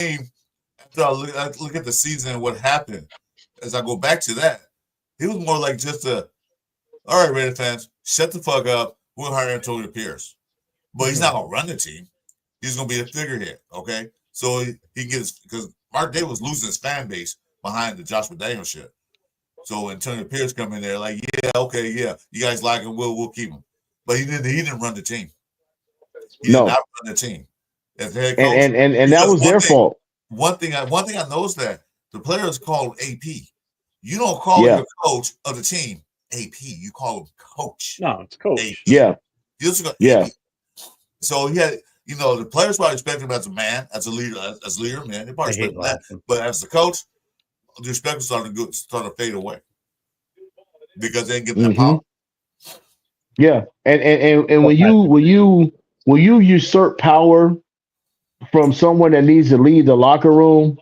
after I look at the season and what happened, as I go back to that, he was more like just all right, Raider fans, shut the fuck up. We'll hire Antonio Pierce. But he's not going to run the team. He's going to be a figurehead, okay? So he gets, because Mark Davis was losing his fan base behind the Josh McDaniels shit. So Antonio Pierce come in there like, yeah, okay, yeah, you guys like him, we'll keep him. But he didn't run the team. He did not No. run the team as the head coach. And that was their fault. One thing I noticed that the players called AP. You don't call Yeah. your coach of the team AP. You call him coach. No, it's coach. AP. Yeah. Yeah. So he had, the players probably expect him as a man, as a leader, man. They probably expect that. But as the coach, the respect started to fade away because they didn't get that power. Yeah, and when you usurp power from someone that needs to leave the locker room,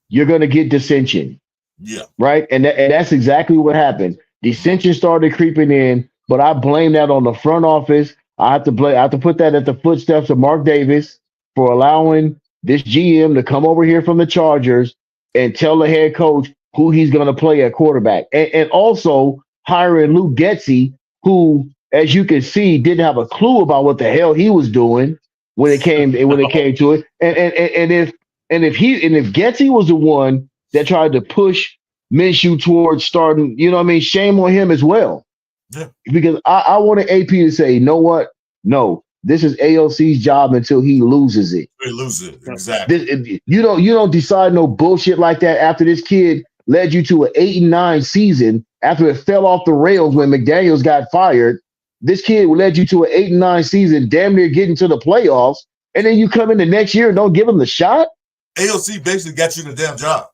you're going to get dissension. Yeah. Right, and that's exactly what happened. Dissension started creeping in, but I blame that on the front office. I have to put that at the footsteps of Mark Davis for allowing this GM to come over here from the Chargers and tell the head coach who he's going to play at quarterback, and also hiring Luke Getsy, who, as you can see, didn't have a clue about what the hell he was doing when it came to it. And if Getsy was the one that tried to push Minshew towards starting, shame on him as well. Yeah. Because I wanted AP to say, you know what? No, this is AOC's job until he loses it. He loses it, exactly. You don't decide no bullshit like that after this kid led you to an 8-9 season after it fell off the rails when McDaniels got fired. This kid led you to an 8-9 season, damn near getting to the playoffs, and then you come in the next year and don't give him the shot. AOC basically got you the damn job.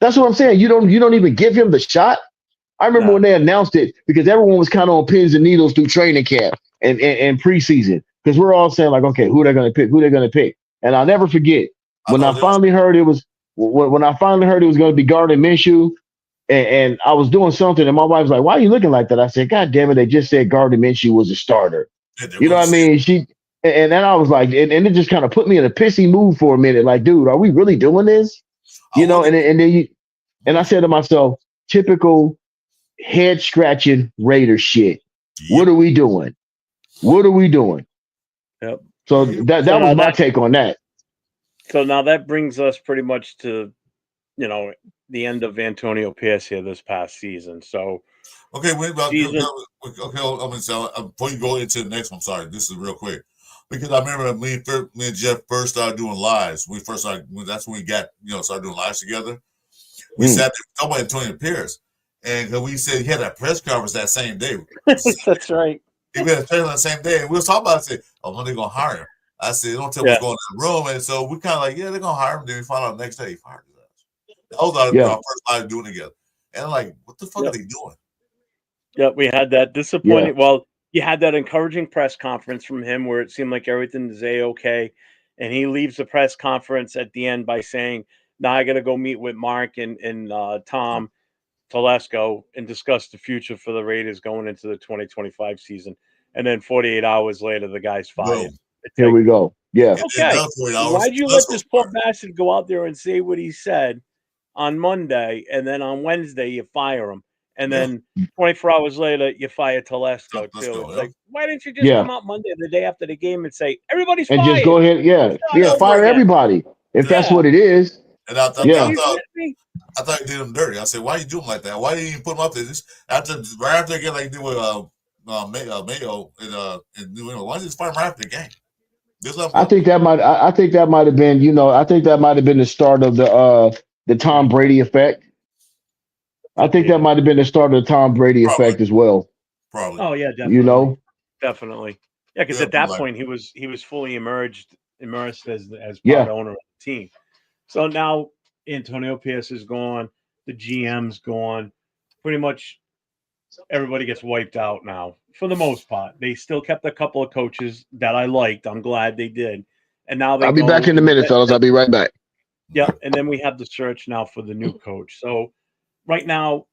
That's what I'm saying. You don't even give him the shot. I remember when they announced it because everyone was kind of on pins and needles through training camp and preseason because we're all saying like, okay, who they're going to pick. And I'll never forget when I finally heard it was going to be Gardner Minshew, and I was doing something, and my wife was like, "Why are you looking like that?" I said, "God damn it, they just said Gardner Minshew was a starter." You know what I mean? And then I was like, and it just kind of put me in a pissy mood for a minute. Like, dude, are we really doing this? And I said to myself, typical head scratching Raider shit. Yep. What are we doing? Yep. So that was my take on that. So now that brings us pretty much to, the end of Antonio Pierce here this past season. So, okay, before you go into the next one, sorry, this is real quick because I remember me and Jeff first started doing lives. That's when we got started doing lives together. We sat there talking about Antonio Pierce, and we said he had a press conference that same day. That's right. He had a press conference that same day, and we were talking about it. I said, when they gonna hire him? I said, don't tell what's going on in the room. And so we kind of like, yeah, they're going to hire him. Then we found out the next day he fired his ass. That was our first live doing together. And I'm like, what the fuck are they doing? Yeah, we had that disappointing. Yeah. Well, you had that encouraging press conference from him where it seemed like everything is A-okay. And he leaves the press conference at the end by saying, now I got to go meet with Mark and Tom Telesco and discuss the future for the Raiders going into the 2025 season. And then 48 hours later, the guy's fired. Here we go. Yeah. Okay. Why'd you let this poor bastard go out there and say what he said on Monday, and then on Wednesday you fire him, and then 24 hours later you fire Telesco too? It's like, why didn't you just come out Monday, the day after the game, and say everybody's fired? And just go ahead, fire everybody if that's what it is. And I thought you did him dirty. I said, why you do him like that? Why didn't you put him up there? Right after again, like you did with Mayo in New England. Why did you just fire him right after the game? I think that might have been, the start of the Tom Brady effect. I think that might have been the start of the Tom Brady effect as well. Probably. Oh yeah, definitely. Definitely. Yeah, because at that point he was fully immersed as part owner of the team. So now Antonio Pierce is gone, the GM's gone. Pretty much everybody gets wiped out now. For the most part, they still kept a couple of coaches that I liked. I'm glad they did. And now I'll be back in a minute, fellas. I'll be right back. Yeah, and then we have the search now for the new coach. So right now,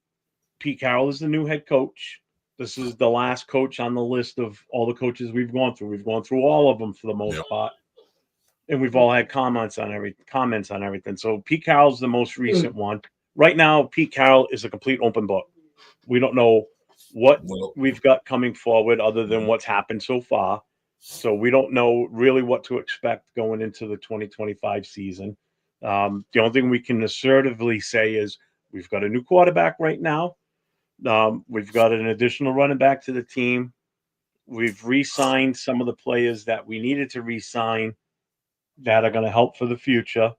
Pete Carroll is the new head coach. This is the last coach on the list of all the coaches we've gone through. We've gone through all of them for the most part. and we've all had comments on everything. So Pete Carroll's the most recent one. Right now, Pete Carroll is a complete open book. We don't know what we've got coming forward other than what's happened so far. So we don't know really what to expect going into the 2025 season. The only thing we can assertively say is we've got a new quarterback right now. We've got an additional running back to the team. We've re-signed some of the players that we needed to re-sign that are going to help for the future.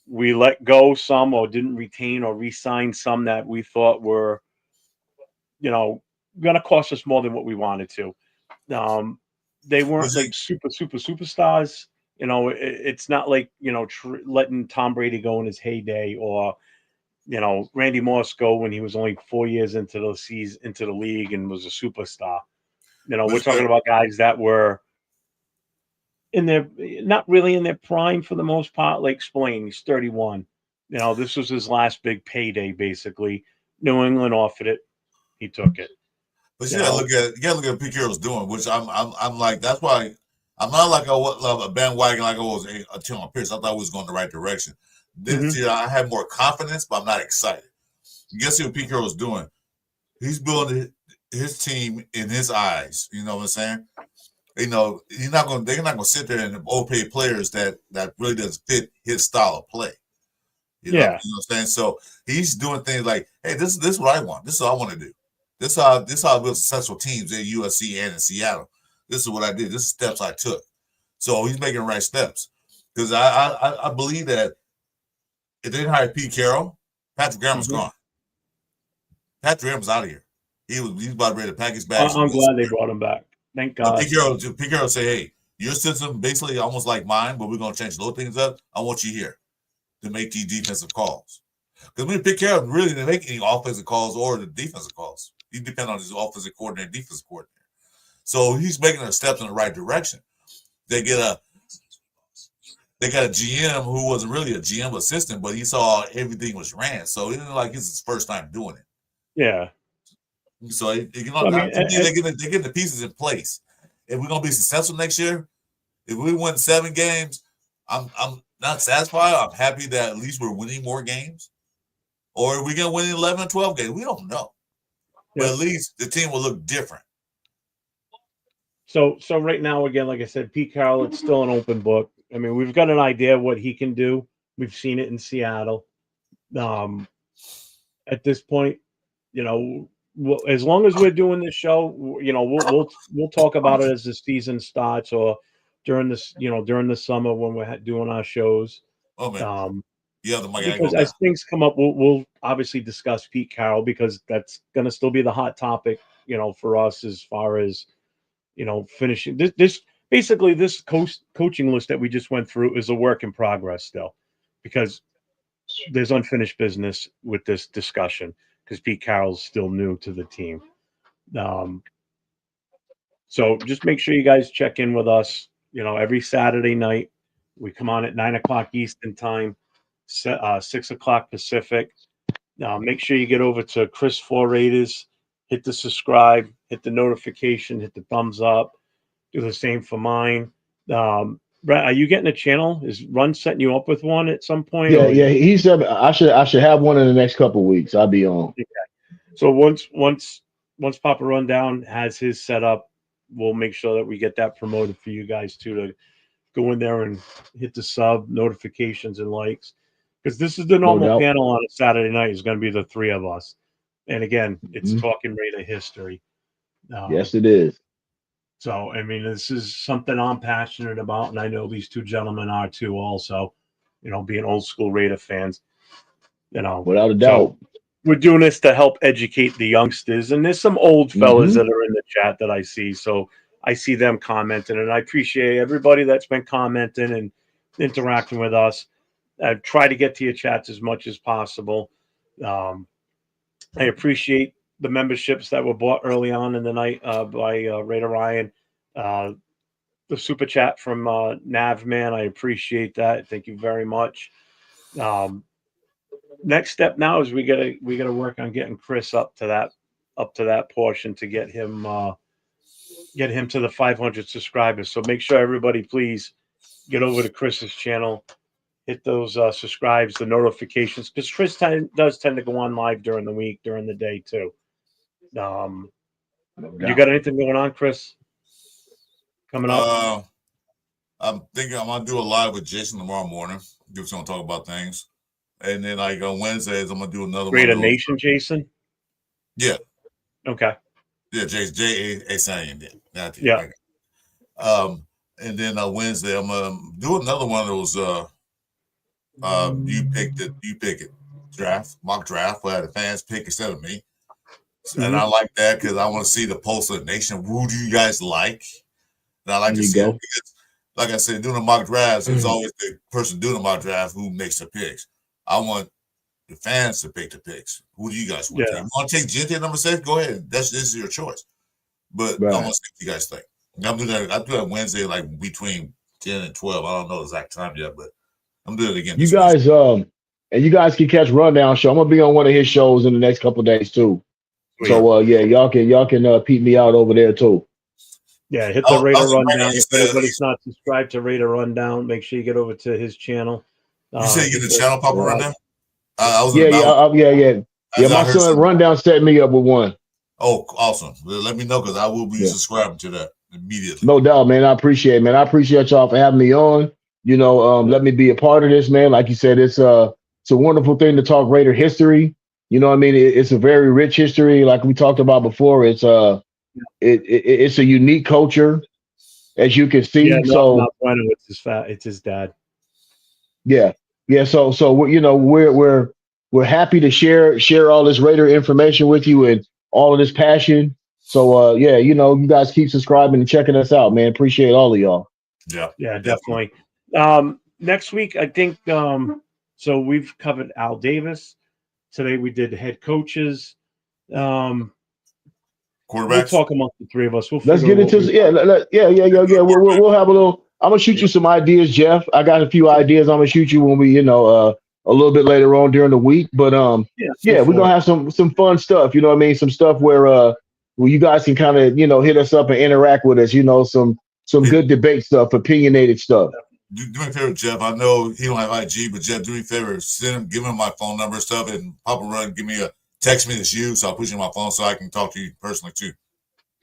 We let go some or didn't retain or re-sign some that we thought were, going to cost us more than what we wanted to. They weren't like superstars. It's not like, letting Tom Brady go in his heyday or, Randy Moss go when he was only 4 years into the league and was a superstar. We're talking about guys that were not really in their prime for the most part. Like Spillane, he's 31. This was his last big payday, basically. New England offered it. He took it. But you gotta look at what Pete Carroll's doing, which I'm like, that's why I'm not like a bandwagon like I was a team on Pierce. I thought we was going the right direction. This year I had more confidence, but I'm not excited. You guess what Pete Carroll's doing? He's building his team in his eyes. You know what I'm saying? They're not gonna sit there and overpay players that really doesn't fit his style of play. You know what I'm saying? So he's doing things like, hey, this is what I want. This is what I want to do. This is how I build successful teams at USC and in Seattle. This is what I did. This is steps I took. So he's making the right steps. Because I believe that if they didn't hire Pete Carroll, Patrick Graham was gone. Patrick Graham was out of here. He's about ready to pack his bags. I'm glad they brought him back. Thank God. Pete Carroll say, hey, your system basically almost like mine, but we're going to change those things up. I want you here to make these defensive calls. Because when Pete Carroll really didn't make any offensive calls or the defensive calls. He depends on his offensive coordinator, defensive coordinator. So he's making the steps in the right direction. They got a GM who wasn't really a GM assistant, but he saw everything was ran. So it wasn't like it's his first time doing it. Yeah. So they're getting the pieces in place. If we're gonna be successful next year, if we win 7 games, I'm not satisfied. I'm happy that at least we're winning more games. Or are we gonna win 11 or 12 games? We don't know. But at least the team will look different. So right now, again, like I said, Pete Carroll, it's still an open book. I mean, we've got an idea of what he can do. We've seen it in Seattle. At this point, as long as we're doing this show, we'll talk about it as the season starts or during the summer when we're doing our shows. Oh man. Because as things come up, we'll obviously discuss Pete Carroll because that's going to still be the hot topic, for us as far as, finishing this. Basically, this coaching list that we just went through is a work in progress still, because there's unfinished business with this discussion because Pete Carroll's still new to the team. So just make sure you guys check in with us. Every Saturday night we come on at 9:00 Eastern time. 6:00 Pacific. Make sure you get over to Chris 4 Raiders, hit the subscribe, hit the notification, hit the thumbs up. Do the same for mine. Brett, are you getting a channel? Is Run setting you up with one at some point? Yeah. He said I should have one in the next couple of weeks. I'll be on. Okay. So once Papa Rundown has his set up, we'll make sure that we get that promoted for you guys too, to go in there and hit the sub notifications and likes. Because this is the normal panel on a Saturday night is going to be the 3 of us. And again, it's talking Raider history. Yes, it is. So, I mean, this is something I'm passionate about. And I know these 2 gentlemen are too also, being old school Raider fans, Without a doubt. So we're doing this to help educate the youngsters. And there's some old fellas that are in the chat that I see. So I see them commenting. And I appreciate everybody that's been commenting and interacting with us. I try to get to your chats as much as possible. I appreciate the memberships that were bought early on in the night by Raider Ryan. The super chat from Navman, I appreciate that. Thank you very much. Next step now is we gotta work on getting Chris up to that portion to get him to the 500 subscribers. So make sure everybody please get over to Chris's channel, hit those subscribes, the notifications, because Chris does tend to go on live during the week, during the day too. You got anything going on, Chris? Coming up? I'm thinking I'm gonna do a live with Jason tomorrow morning. Just gonna talk about things, and then like on Wednesdays I'm gonna do another Greater Nation, Jason. Yeah. Okay. Yeah, J A Sanian. Yeah. And then Wednesday I'm gonna do another one of those. You pick it mock draft where the fans pick instead of me. And I like that because I want to see the pulse of the nation. Who do you guys like? And I like to see it because, like I said, doing the mock drafts, it's always the person doing the mock draft who makes the picks. I want the fans to pick the picks. Who do you guys want to take? You want to take Gente at number 6? Go ahead. This is your choice. But I want to see what you guys think. I do that Wednesday, like between 10 and 12. I don't know the exact time yet, but I'm doing it again. You guys, and you guys can catch Rundown Show. I'm gonna be on one of his shows in the next couple of days too. So y'all can peep me out over there too. Yeah, hit the Raider Rundown. If anybody's not subscribed to Raider Rundown, make sure you get over to his channel. You say you get the channel, Papa Rundown? Yeah, my son Rundown set me up with one. Oh, awesome. Let me know because I will be subscribing to that immediately. No doubt, man. I appreciate y'all for having me on. Let me be a part of this, man. Like you said, it's a wonderful thing to talk Raider history. You know what I mean? It's a very rich history, like we talked about before. It's it's a unique culture, as you can see. It's his dad. Yeah. So we're happy to share all this Raider information with you and all of this passion. So you guys keep subscribing and checking us out, man. Appreciate all of y'all. Yeah, definitely. Next week, I think. So we've covered Al Davis. Today we did head coaches. Quarterbacks. We'll talk amongst the three of us. Let's get into We'll have a little. I'm gonna shoot you some ideas, Jeff. I got a few ideas. I'm gonna shoot you when we, a little bit later on during the week. But we're gonna have some fun stuff. You know what I mean? Some stuff where you guys can kind of hit us up and interact with us. Some good debate stuff, opinionated stuff. Do me a favor, Jeff. I know he don't have IG, but Jeff, do me a favor, give him my phone number and stuff, and Papa Run, text me this so I'll put you on my phone so I can talk to you personally too.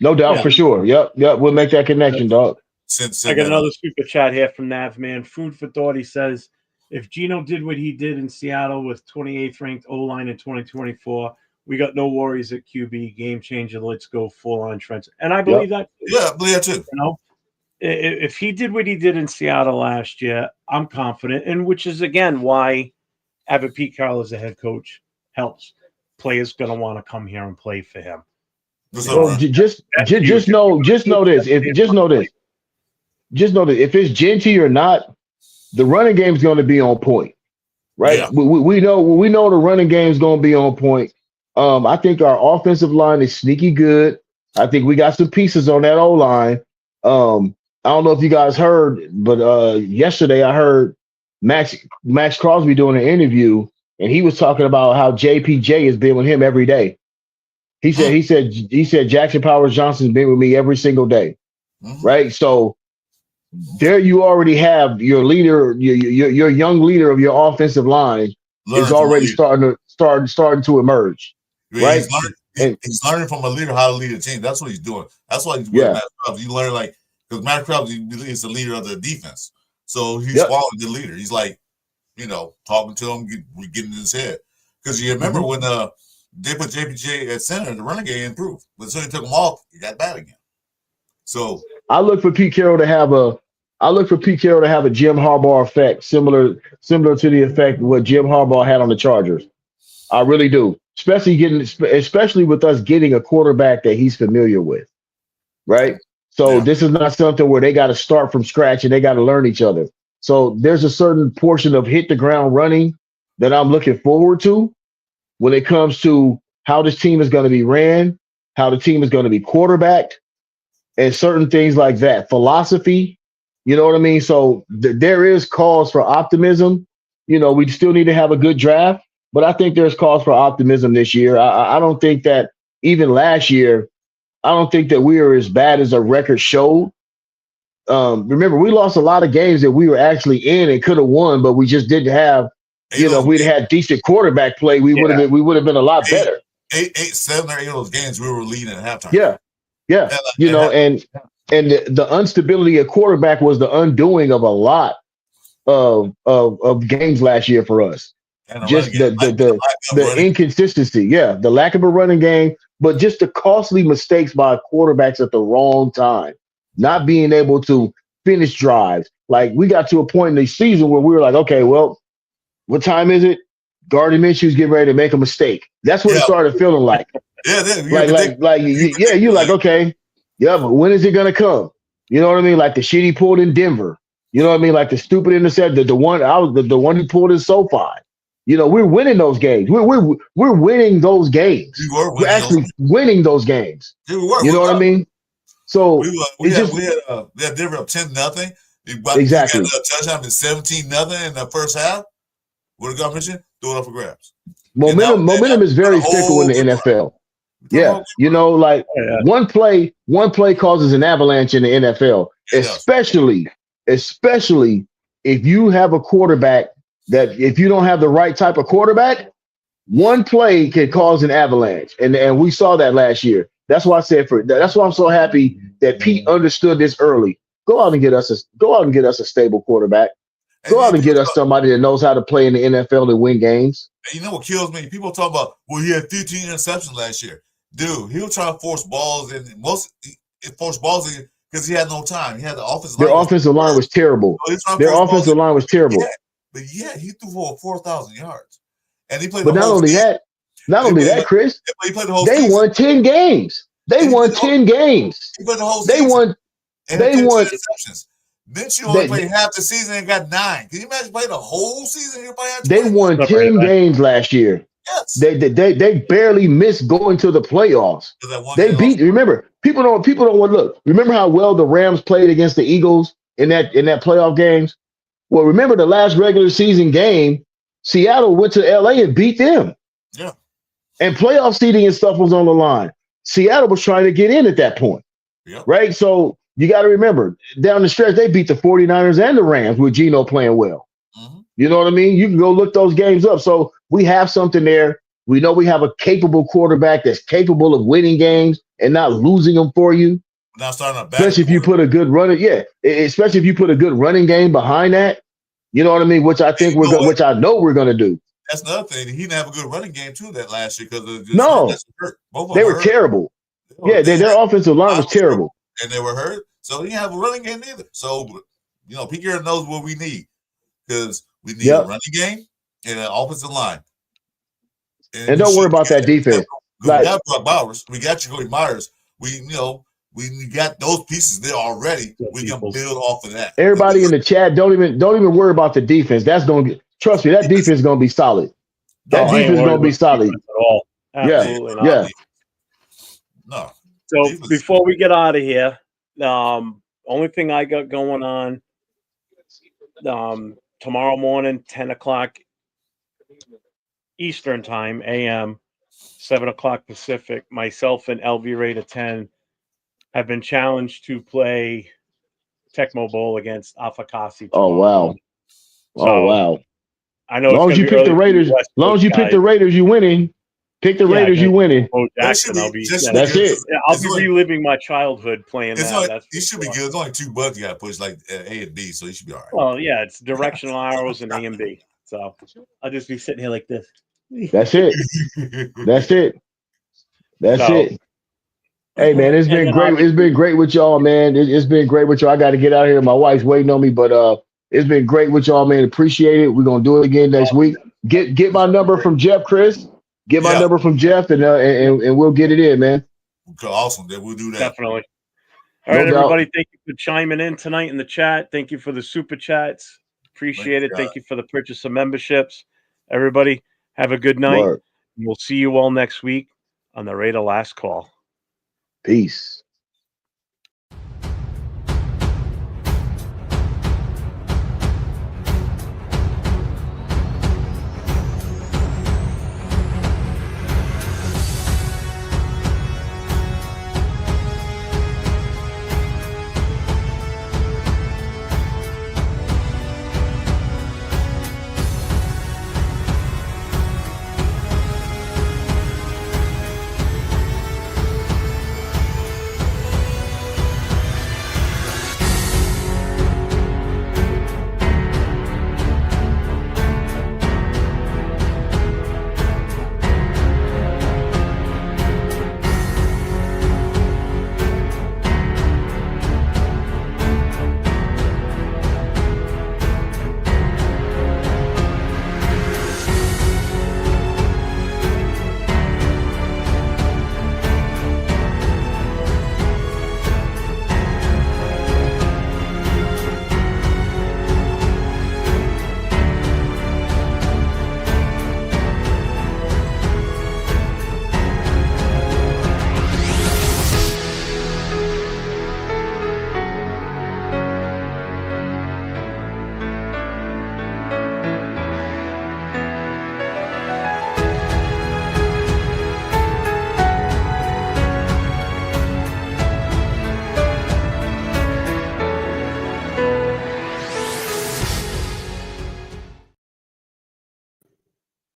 No doubt, for sure. Yep. We'll make that connection, dog. I got another super chat here from Nav, man. Food for thought. He says, if Geno did what he did in Seattle with 28th ranked O-line in 2024, we got no worries at QB. Game changer. Let's go full on Trent. And I believe that. Yeah, I believe that too. If he did what he did in Seattle last year, I'm confident, and which is again why having Pete Carroll as a head coach helps. Players gonna want to come here and play for him. So just know this. If it's Gente or not, the running game is going to be on point, right? Yeah. We know the running game is going to be on point. I think our offensive line is sneaky good. I think we got some pieces on that O-line. I don't know if you guys heard, but yesterday I heard Max Crosby doing an interview, and he was talking about how JPJ has been with him every day. He said Jackson Powers Johnson's been with me every single day, right? So there you already have your leader, your young leader of your offensive line is already starting to emerge, right? He's learning from a leader how to lead a team. That's what he's doing. That's why he's with Matt Crosby. You learn because Matt Crosby is the leader of the defense, so he's following the leader. He's talking to him, getting in his head. Because you remember when they put JPJ at center, the running game improved. But as soon as he took him off, he got bad again. So I look for Pete Carroll to have a Jim Harbaugh effect, similar to the effect of what Jim Harbaugh had on the Chargers. I really do. Especially with us getting a quarterback that he's familiar with. Right? So this is not something where they got to start from scratch and they got to learn each other. So there's a certain portion of hit the ground running that I'm looking forward to when it comes to how this team is going to be ran, how the team is going to be quarterbacked, and certain things like that. Philosophy, you know what I mean? So there is cause for optimism. We still need to have a good draft, but I think there's cause for optimism this year. I don't think that even last year, I don't think that we are as bad as a record showed. remember, we lost a lot of games that we were actually in and could have won, but we just didn't have. You know, if we'd had decent quarterback play, we would have been a lot better. 7 or 8 of those games we were leading at halftime. Yeah. You know, and the instability of quarterback was the undoing of a lot of games last year for us. Just the inconsistency, the lack of a running game, but just the costly mistakes by quarterbacks at the wrong time, not being able to finish drives. Like we got to a point in the season where we were like, okay, well, what time is it? Gardner Minshew's getting ready to make a mistake. That's what it started feeling like. You're like, okay, but when is it gonna come? You know what I mean? Like the shit he pulled in Denver. You know what I mean? Like the stupid intercept, the one he pulled in SoFi. You know, we're winning those games. We're winning those games. We're actually winning those games. You know what I mean? So we had Denver up 10-0. Exactly. We got a touchdown in 17-0 in the first half. What did God mention? Throw it up for grabs. Momentum is very fickle in the NFL. Yeah, you know, like one play causes an avalanche in the NFL, especially if you have a quarterback that if you don't have the right type of quarterback, one play can cause an avalanche, and we saw that last year. That's why I said that's why I'm so happy that Pete understood this early. Go out and get us a stable quarterback. Go out and get us somebody that knows how to play in the NFL and win games. And you know what kills me? People talk about, well, he had 15 interceptions last year. Dude, he was trying to force balls in. Because he had no time. He had the offensive line. Their offensive line was terrible. Their offensive line was terrible. He threw for 4,000 yards. And he played But not only that, Chris, he played the whole they season. won 10 games. They won 10 games. He played the whole season. They won interceptions. Then you only played half the season and got 9. Can you imagine playing the whole season? They won 10 games last year. Yes. They barely missed going to the playoffs. They beat. Remember, people don't want to look. Remember how well the Rams played against the Eagles in that playoff games? Well, remember the last regular season game, Seattle went to LA and beat them. Yeah. And playoff seeding and stuff was on the line. Seattle was trying to get in at that point. Yep. Right? So you got to remember, down the stretch, they beat the 49ers and the Rams with Geno playing well. Mm-hmm. You know what I mean? You can go look those games up. So we have something there. We know we have a capable quarterback that's capable of winning games and not losing them for you. Now starting a especially if you put a good running, especially if you put a good running game behind that. You know what I mean? Which I think which I know we're going to do. That's another thing. He didn't have a good running game too that last year because they were terrible. Their offensive line was terrible. And they were hurt, so he didn't have a running game either. So, you know, Pete Carroll knows what we need because we need a running game and an offensive line. And don't worry about that defense. We got Brock Bowers, we got Jacoby Myers. We got those pieces there already. We can build off of that. Everybody in the chat, don't even worry about the defense. That's gonna trust me. That defense is gonna be solid. That defense is gonna be solid at all. Absolutely not. No. So before we get out of here, only thing I got going on tomorrow morning, 10 o'clock Eastern time, AM, 7 o'clock Pacific, myself and LV Raider 10 have been challenged to play Tecmo Bowl against Afakasi. Oh, wow. So, I know as long as you pick the Raiders, the Raiders, you winning. Pick the Raiders, you winning. That's it. I'll be reliving my childhood playing that. You should be good. It's only 2 buttons you got to push, like A and B, so you should be all right. Well, yeah, it's directional arrows and A and B. So I'll just be sitting here like this. That's it. That's it. Hey, man, it's been great. It's been great with y'all, man. It's been great with y'all. I got to get out of here. My wife's waiting on me, but it's been great with y'all, man. Appreciate it. We're gonna do it again next week. Get my number from Jeff, Chris. Get my number from Jeff, and we'll get it in, man. Awesome. Then we'll do that. Definitely. All right, everybody. Thank you for chiming in tonight in the chat. Thank you for the super chats. Appreciate it. Thank you for the purchase of memberships. Everybody, have a good night. We'll see you all next week on the Raider Last Call. Peace.